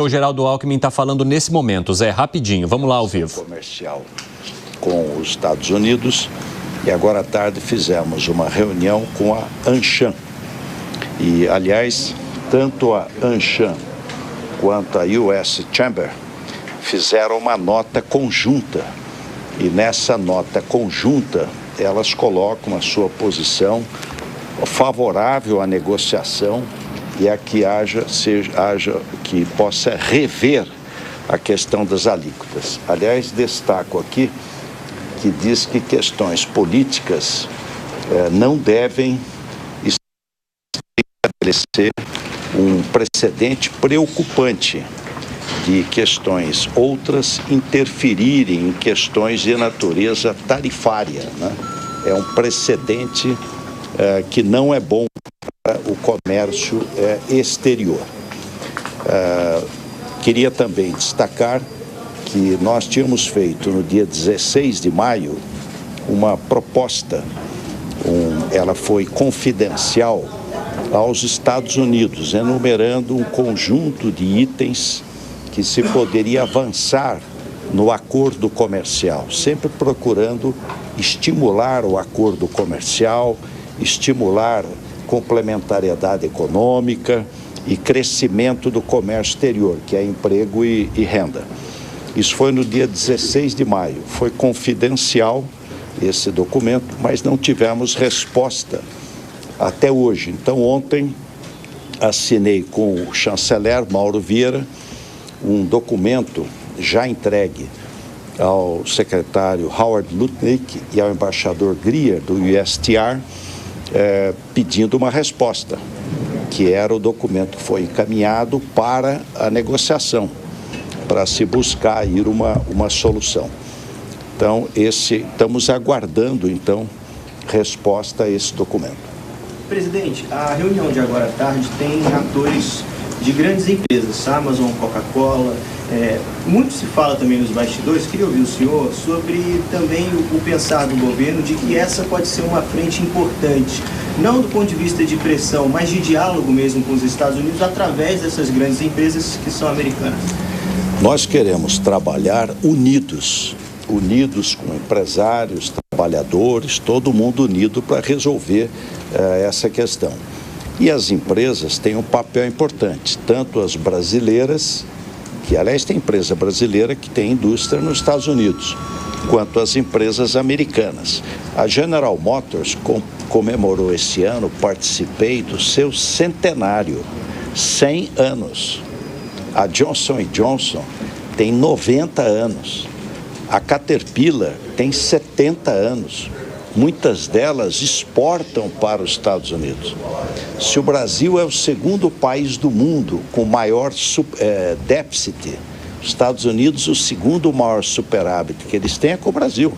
O Geraldo Alckmin está falando nesse momento. Zé, rapidinho, vamos lá ao vivo. Comercial com os Estados Unidos e agora à tarde fizemos uma reunião com a ANCHAM. E, aliás, tanto a ANCHAM quanto a US Chamber fizeram uma nota conjunta. E nessa nota conjunta, elas colocam a sua posição favorável à negociação e a que que possa rever a questão das alíquotas. Aliás, destaco aqui que diz que questões políticas não devem estabelecer um precedente preocupante de questões outras interferirem em questões de natureza tarifária, né? É um precedente que não é bom para o comércio exterior. Queria também destacar que nós tínhamos feito no dia 16 de maio uma proposta, ela foi confidencial aos Estados Unidos, enumerando um conjunto de itens que se poderia avançar no acordo comercial, sempre procurando estimular o acordo comercial, estimular complementariedade econômica e crescimento do comércio exterior, que é emprego e renda. Isso foi no dia 16 de maio. Foi confidencial esse documento, mas não tivemos resposta até hoje. Então, ontem, assinei com o chanceler Mauro Vieira um documento já entregue ao secretário Howard Lutnick e ao embaixador Greer do USTR, pedindo uma resposta, que era o documento que foi encaminhado para a negociação, para se buscar ir uma solução. Então, estamos aguardando, então, resposta a esse documento. Presidente, a reunião de agora à tarde tem atores de grandes empresas, Amazon, Coca-Cola, muito se fala também nos bastidores. Queria ouvir o senhor sobre também o pensar do governo de que essa pode ser uma frente importante, não do ponto de vista de pressão, mas de diálogo mesmo com os Estados Unidos através dessas grandes empresas que são americanas. Nós queremos trabalhar unidos com empresários, trabalhadores, todo mundo unido para resolver essa questão. E as empresas têm um papel importante, tanto as brasileiras, que aliás tem empresa brasileira que tem indústria nos Estados Unidos, quanto as empresas americanas. A General Motors comemorou esse ano, participei do seu centenário, 100 anos. A Johnson & Johnson tem 90 anos. A Caterpillar tem 70 anos. Muitas delas exportam para os Estados Unidos. Se o Brasil é o segundo país do mundo com maior déficit, os Estados Unidos o segundo maior superávit que eles têm é com o Brasil.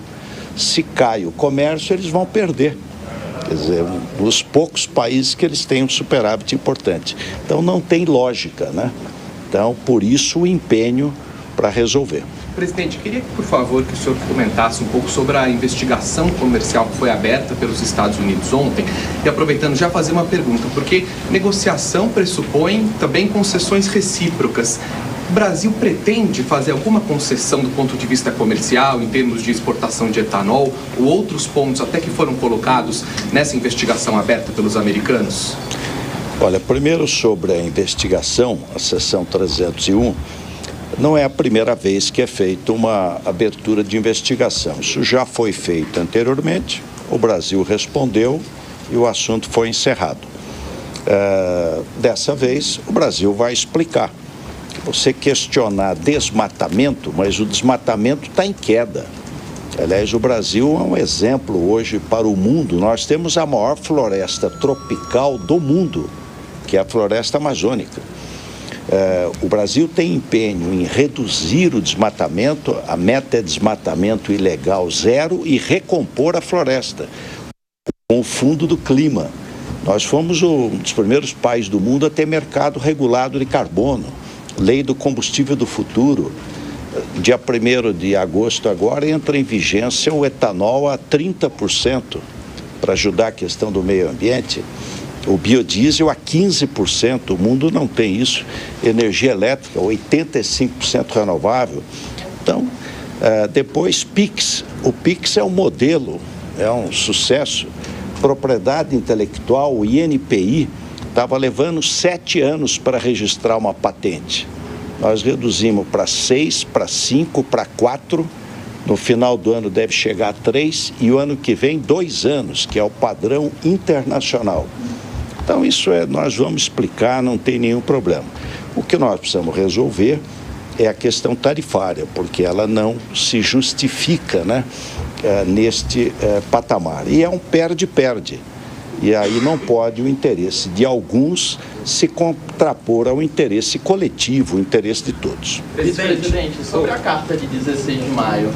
Se cai o comércio, eles vão perder. Quer dizer, um dos poucos países que eles têm um superávit importante. Então não tem lógica, né? Então, por isso o empenho para resolver. Presidente, queria, por favor, que o senhor comentasse um pouco sobre a investigação comercial que foi aberta pelos Estados Unidos ontem. E aproveitando, já fazer uma pergunta, porque negociação pressupõe também concessões recíprocas. O Brasil pretende fazer alguma concessão do ponto de vista comercial, em termos de exportação de etanol, ou outros pontos até que foram colocados nessa investigação aberta pelos americanos? Olha, primeiro sobre a investigação, a seção 301, não é a primeira vez que é feita uma abertura de investigação. Isso já foi feito anteriormente, o Brasil respondeu e o assunto foi encerrado. Dessa vez, o Brasil vai explicar. Você questionar desmatamento, mas o desmatamento está em queda. Aliás, o Brasil é um exemplo hoje para o mundo. Nós temos a maior floresta tropical do mundo, que é a floresta amazônica. O Brasil tem empenho em reduzir o desmatamento, a meta é desmatamento ilegal zero e recompor a floresta com o Fundo do Clima. Nós fomos um dos primeiros países do mundo a ter mercado regulado de carbono, lei do combustível do futuro. Dia 1º de agosto agora entra em vigência o etanol a 30% para ajudar a questão do meio ambiente. o biodiesel a 15%, o mundo não tem isso. Energia elétrica, 85% renovável. Então, depois PIX. O PIX é um modelo, é um sucesso. Propriedade intelectual, o INPI, estava levando 7 anos para registrar uma patente. Nós reduzimos para 6, para 5, para 4. No final do ano deve chegar a 3 e o ano que vem 2 anos, que é o padrão internacional. Então isso nós vamos explicar, não tem nenhum problema. O que nós precisamos resolver é a questão tarifária, porque ela não se justifica, né, neste patamar. E é um perde-perde. E aí não pode o interesse de alguns se contrapor ao interesse coletivo, o interesse de todos. Presidente, sobre a carta de 16 de maio,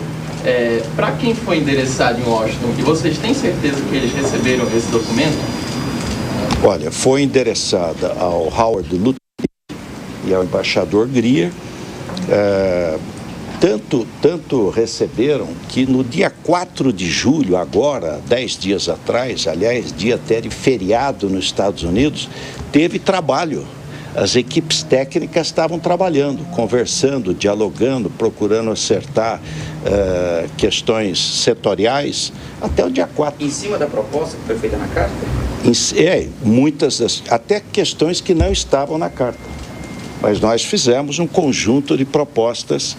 para quem foi endereçado em Washington, e vocês têm certeza que eles receberam esse documento? Olha, foi endereçada ao Howard Lutnick e ao embaixador Greer. Tanto receberam que no dia 4 de julho, agora, 10 dias atrás, aliás, dia até de feriado nos Estados Unidos, teve trabalho. As equipes técnicas estavam trabalhando, conversando, dialogando, procurando acertar questões setoriais até o dia 4. Em cima da proposta que foi feita na carta? Muitas até questões que não estavam na carta. Mas nós fizemos um conjunto de propostas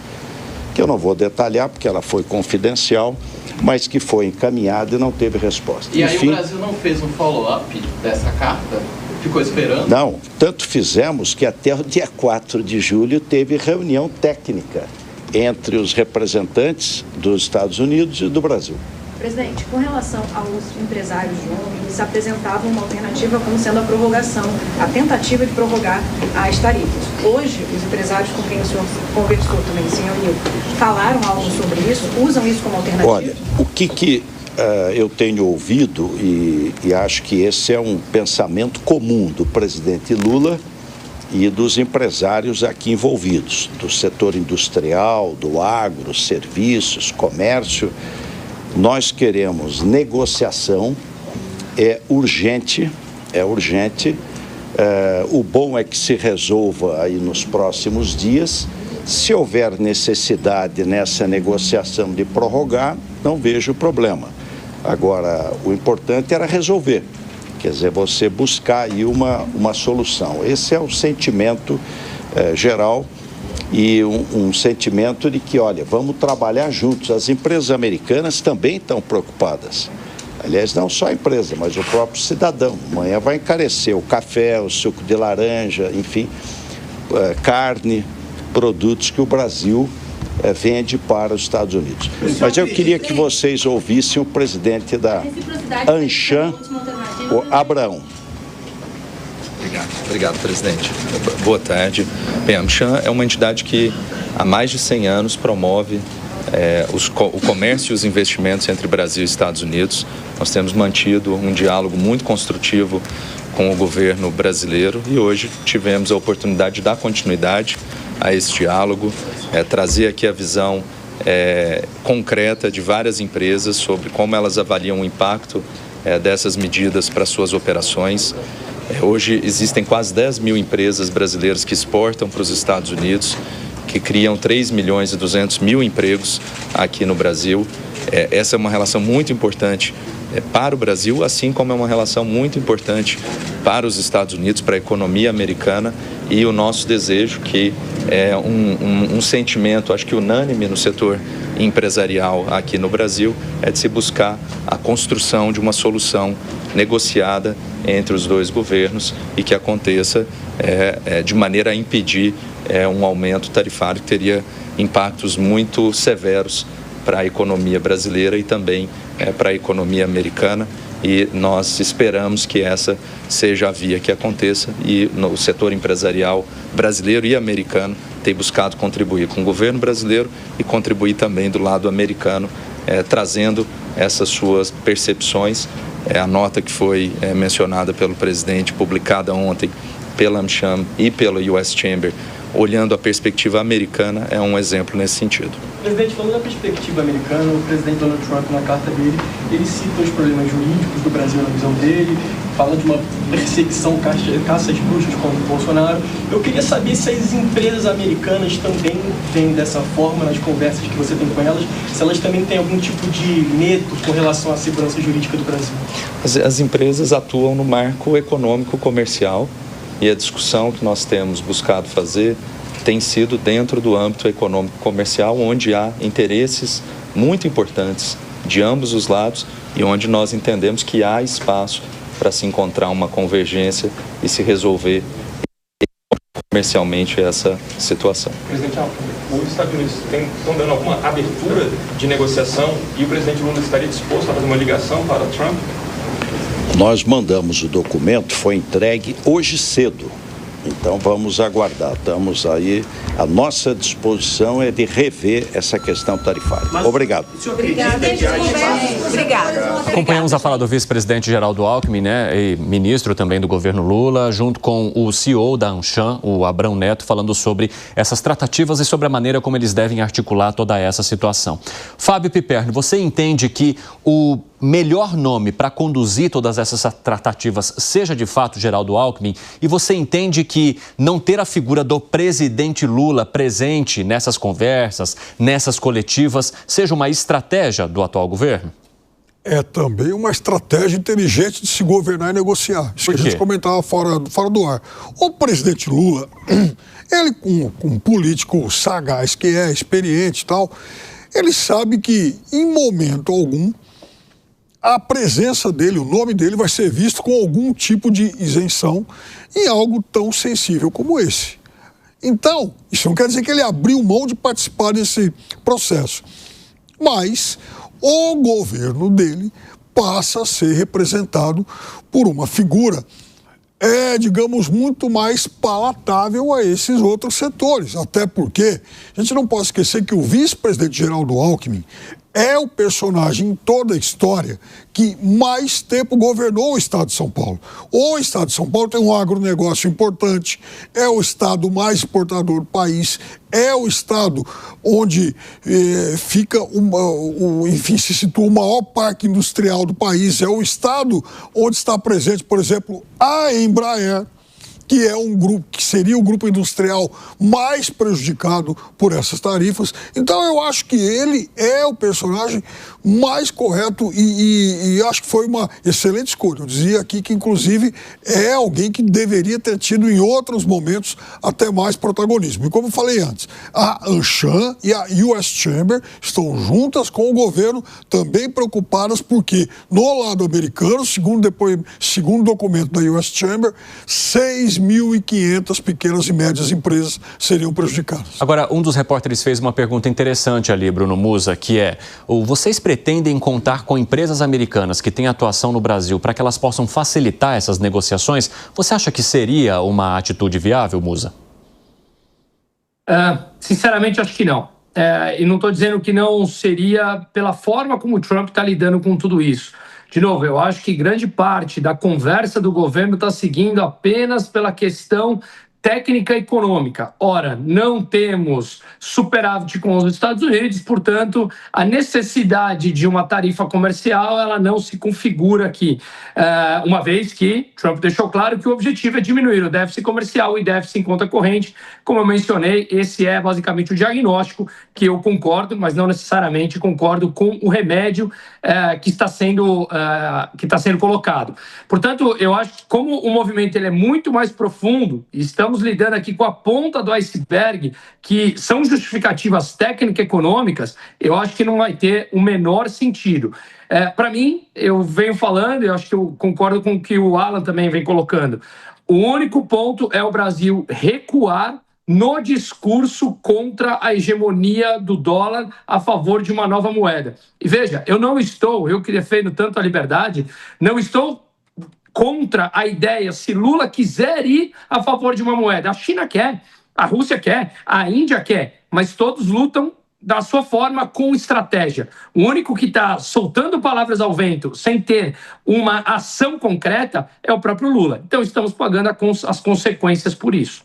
que eu não vou detalhar porque ela foi confidencial, mas que foi encaminhada e não teve resposta. E aí o Brasil não fez um follow-up dessa carta? Ficou esperando? Não, tanto fizemos que até o dia 4 de julho teve reunião técnica entre os representantes dos Estados Unidos e do Brasil. Presidente, com relação aos empresários de ontem, eles apresentavam uma alternativa como sendo a prorrogação, a tentativa de prorrogar as tarifas. Hoje, os empresários com quem o senhor conversou também, se reuniu, falaram algo sobre isso? Usam isso como alternativa? Olha, o que eu tenho ouvido, e acho que esse é um pensamento comum do presidente Lula e dos empresários aqui envolvidos, do setor industrial, do agro, serviços, comércio. Nós queremos negociação, é urgente. O bom é que se resolva aí nos próximos dias. Se houver necessidade nessa negociação de prorrogar, não vejo problema. Agora, o importante era resolver, quer dizer, você buscar aí uma solução. Esse é o sentimento geral. E um sentimento de que, olha, vamos trabalhar juntos. As empresas americanas também estão preocupadas. Aliás, não só a empresa, mas o próprio cidadão. Amanhã vai encarecer o café, o suco de laranja, enfim, carne, produtos que o Brasil vende para os Estados Unidos. Mas eu queria que vocês ouvissem o presidente da ANCHAM, o Abraão. Obrigado, presidente. Boa tarde. Bem, a ANCHAM é uma entidade que há mais de 100 anos promove o comércio e os investimentos entre Brasil e Estados Unidos. Nós temos mantido um diálogo muito construtivo com o governo brasileiro e hoje tivemos a oportunidade de dar continuidade a esse diálogo, trazer aqui a visão concreta de várias empresas sobre como elas avaliam o impacto dessas medidas para suas operações. Hoje existem quase 10 mil empresas brasileiras que exportam para os Estados Unidos, que criam 3 milhões e 200 mil empregos aqui no Brasil. Essa é uma relação muito importante para o Brasil, assim como é uma relação muito importante para os Estados Unidos, para a economia americana, e o nosso desejo, que é um sentimento, acho que unânime no setor empresarial aqui no Brasil, é de se buscar a construção de uma solução negociada entre os dois governos e que aconteça de maneira a impedir um aumento tarifário que teria impactos muito severos para a economia brasileira e também para a economia americana, e nós esperamos que essa seja a via que aconteça, e no setor empresarial brasileiro e americano tem buscado contribuir com o governo brasileiro e contribuir também do lado americano, trazendo essas suas percepções. A nota que foi mencionada pelo presidente, publicada ontem pela AmCham e pela US Chamber, olhando a perspectiva americana, é um exemplo nesse sentido. Presidente, falando da perspectiva americana, o presidente Donald Trump, na carta dele, ele cita os problemas jurídicos do Brasil na visão dele, fala de uma perseguição, caça às bruxas contra o Bolsonaro. Eu queria saber se as empresas americanas também veem dessa forma nas conversas que você tem com elas, se elas também têm algum tipo de medo com relação à segurança jurídica do Brasil. As empresas atuam no marco econômico comercial e a discussão que nós temos buscado fazer tem sido dentro do âmbito econômico comercial, onde há interesses muito importantes de ambos os lados e onde nós entendemos que há espaço para se encontrar uma convergência e se resolver comercialmente essa situação. Presidente Alckmin, os Estados Unidos estão dando alguma abertura de negociação e o presidente Lula estaria disposto a fazer uma ligação para Trump? Nós mandamos o documento, foi entregue hoje cedo. Então vamos aguardar, estamos aí, a nossa disposição é de rever essa questão tarifária. Obrigado. Acompanhamos a fala do vice-presidente Geraldo Alckmin, e ministro também do governo Lula, junto com o CEO da Anshan, o Abrão Neto, falando sobre essas tratativas e sobre a maneira como eles devem articular toda essa situação. Fábio Piperno, você entende que o melhor nome para conduzir todas essas tratativas seja de fato Geraldo Alckmin, e você entende que não ter a figura do presidente Lula presente nessas conversas, nessas coletivas, seja uma estratégia do atual governo? É também uma estratégia inteligente de se governar e negociar. Isso que a gente comentava fora do ar. O presidente Lula, ele com um político sagaz que é, experiente e tal, ele sabe que em momento algum a presença dele, o nome dele vai ser visto com algum tipo de isenção em algo tão sensível como esse. Então, isso não quer dizer que ele abriu mão de participar desse processo. Mas o governo dele passa a ser representado por uma figura, digamos, muito mais palatável a esses outros setores. Até porque a gente não pode esquecer que o vice-presidente Geraldo Alckmin é o personagem em toda a história que mais tempo governou o estado de São Paulo. O estado de São Paulo tem um agronegócio importante, é o estado mais exportador do país, é o estado onde se situa o maior parque industrial do país, é o estado onde está presente, por exemplo, a Embraer, que é um grupo, que seria o grupo industrial mais prejudicado por essas tarifas. Então eu acho que ele é o personagem mais correto e acho que foi uma excelente escolha. Eu dizia aqui que, inclusive, é alguém que deveria ter tido em outros momentos até mais protagonismo. E como eu falei antes, a Anshan e a US Chamber estão juntas com o governo, também preocupadas porque, no lado americano, segundo documento da US Chamber, 6.500 pequenas e médias empresas seriam prejudicadas. Agora, um dos repórteres fez uma pergunta interessante ali, Bruno Musa, que é: vocês pretendem contar com empresas americanas que têm atuação no Brasil para que elas possam facilitar essas negociações? Você acha que seria uma atitude viável, Musa? Sinceramente, acho que não. E não estou dizendo que não seria pela forma como o Trump está lidando com tudo isso. De novo, eu acho que grande parte da conversa do governo está seguindo apenas pela questão técnica econômica. Ora, não temos superávit com os Estados Unidos, portanto, a necessidade de uma tarifa comercial ela não se configura aqui, uma vez que Trump deixou claro que o objetivo é diminuir o déficit comercial e déficit em conta corrente. Como eu mencionei, esse é basicamente o diagnóstico que eu concordo, mas não necessariamente concordo com o remédio que está sendo colocado. Portanto, eu acho que como o movimento ele é muito mais profundo, estamos lidando aqui com a ponta do iceberg, que são justificativas técnico-econômicas, eu acho que não vai ter o menor sentido. Para mim, eu venho falando, eu acho que eu concordo com o que o Alan também vem colocando, o único ponto é o Brasil recuar no discurso contra a hegemonia do dólar a favor de uma nova moeda. E veja, eu que defendo tanto a liberdade, não estou contra a ideia, se Lula quiser ir a favor de uma moeda. A China quer, a Rússia quer, a Índia quer, mas todos lutam da sua forma, com estratégia. O único que está soltando palavras ao vento sem ter uma ação concreta é o próprio Lula. Então estamos pagando as consequências por isso.